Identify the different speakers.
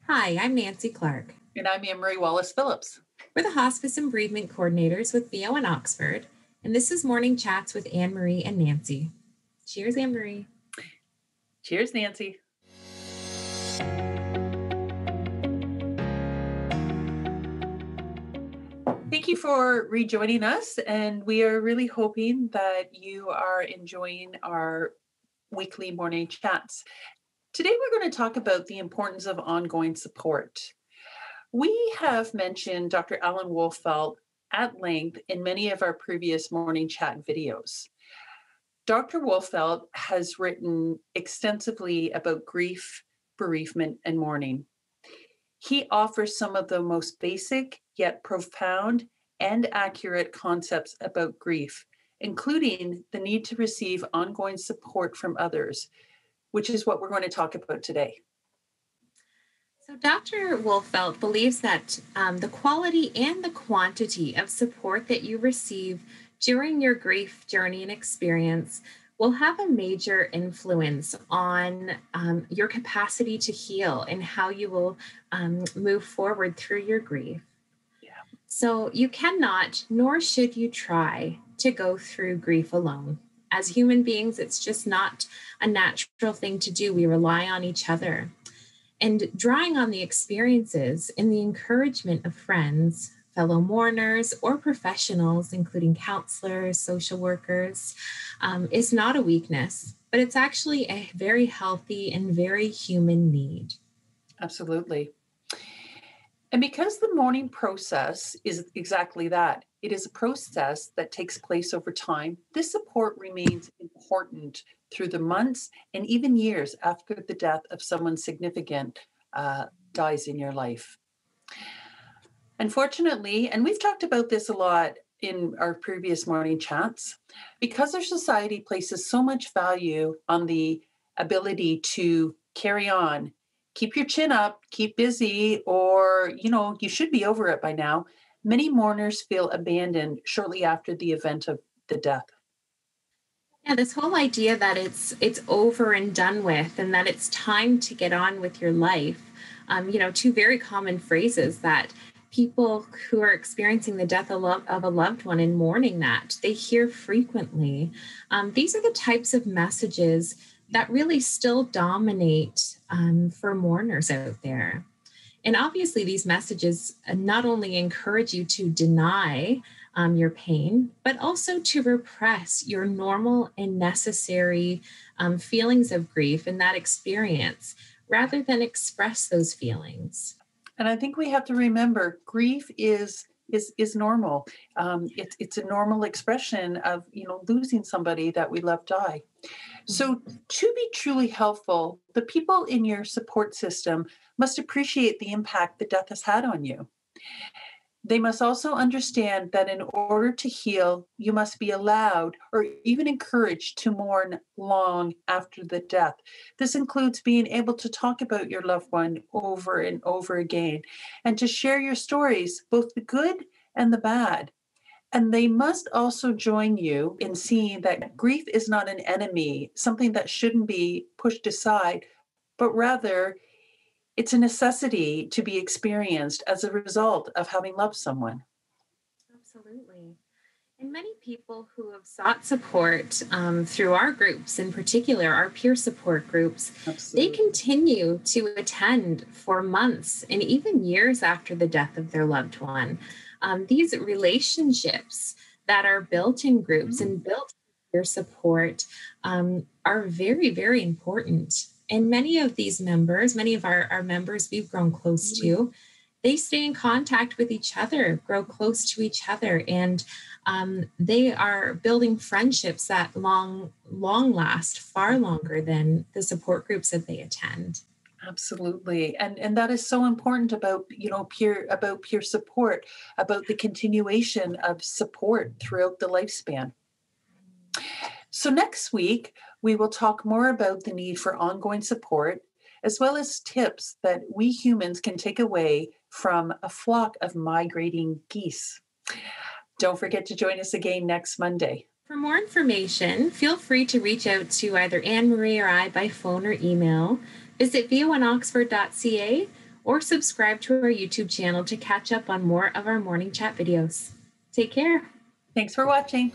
Speaker 1: Hi, I'm Nancy Clark.
Speaker 2: And I'm Anne-Marie Wallace-Phillips.
Speaker 1: We're the Hospice and Bereavement Coordinators with VO in Oxford, and this is Morning Chats with Anne-Marie and Nancy. Cheers, Anne-Marie.
Speaker 2: Cheers, Nancy. Thank you for rejoining us, and we are really hoping that you are enjoying our weekly morning chats. Today, we're going to talk about the importance of ongoing support. We have mentioned Dr. Alan Wolfelt at length in many of our previous morning chat videos. Dr. Wolfelt has written extensively about grief, bereavement, and mourning. He offers some of the most basic yet profound and accurate concepts about grief, including the need to receive ongoing support from others, which is what we're going to talk about today.
Speaker 1: So, Dr. Wolfelt believes that the quality and the quantity of support that you receive during your grief journey and experience will have a major influence on your capacity to heal and how you will move forward through your grief.
Speaker 2: Yeah.
Speaker 1: So you cannot, nor should you try to go through grief alone. As human beings, it's just not a natural thing to do. We rely on each other. And drawing on the experiences and the encouragement of friends, fellow mourners, or professionals, including counselors, social workers, is not a weakness, but it's actually a very healthy and very human need.
Speaker 2: Absolutely. And because the mourning process is exactly that, it is a process that takes place over time, this support remains important through the months and even years after the death of someone significant dies in your life. Unfortunately, and we've talked about this a lot in our previous morning chats, because our society places so much value on the ability to carry on, keep your chin up, keep busy, or, you should be over it by now. Many mourners feel abandoned shortly after the event of the death.
Speaker 1: Yeah, this whole idea that it's over and done with, and that it's time to get on with your life. Two very common phrases that people who are experiencing the death of a loved one and mourning that they hear frequently. These are the types of messages that really still dominate for mourners out there. And obviously, these messages not only encourage you to deny your pain, but also to repress your normal and necessary feelings of grief and that experience, rather than express those feelings.
Speaker 2: And I think we have to remember grief is normal. It's a normal expression of losing somebody that we love die. So to be truly helpful, the people in your support system must appreciate the impact the death has had on you. They must also understand that in order to heal, you must be allowed or even encouraged to mourn long after the death. This includes being able to talk about your loved one over and over again and to share your stories, both the good and the bad. And they must also join you in seeing that grief is not an enemy, something that shouldn't be pushed aside, but rather it's a necessity to be experienced as a result of having loved someone.
Speaker 1: Absolutely. And many people who have sought support through our groups, in particular, our peer support groups,
Speaker 2: Absolutely.
Speaker 1: They continue to attend for months and even years after the death of their loved one. These relationships that are built in groups and built in peer support are very, very important. And many of these members, many of our members we've grown close to, they stay in contact with each other, grow close to each other, and they are building friendships that long last, far longer than the support groups that they attend.
Speaker 2: Absolutely. And that is so important about, peer support, about the continuation of support throughout the lifespan. So next week, we will talk more about the need for ongoing support, as well as tips that we humans can take away from a flock of migrating geese. Don't forget to join us again next Monday.
Speaker 1: For more information, feel free to reach out to either Anne-Marie or I by phone or email. Visit voinoxford.ca or subscribe to our YouTube channel to catch up on more of our Mourning Chat videos. Take care.
Speaker 2: Thanks for watching.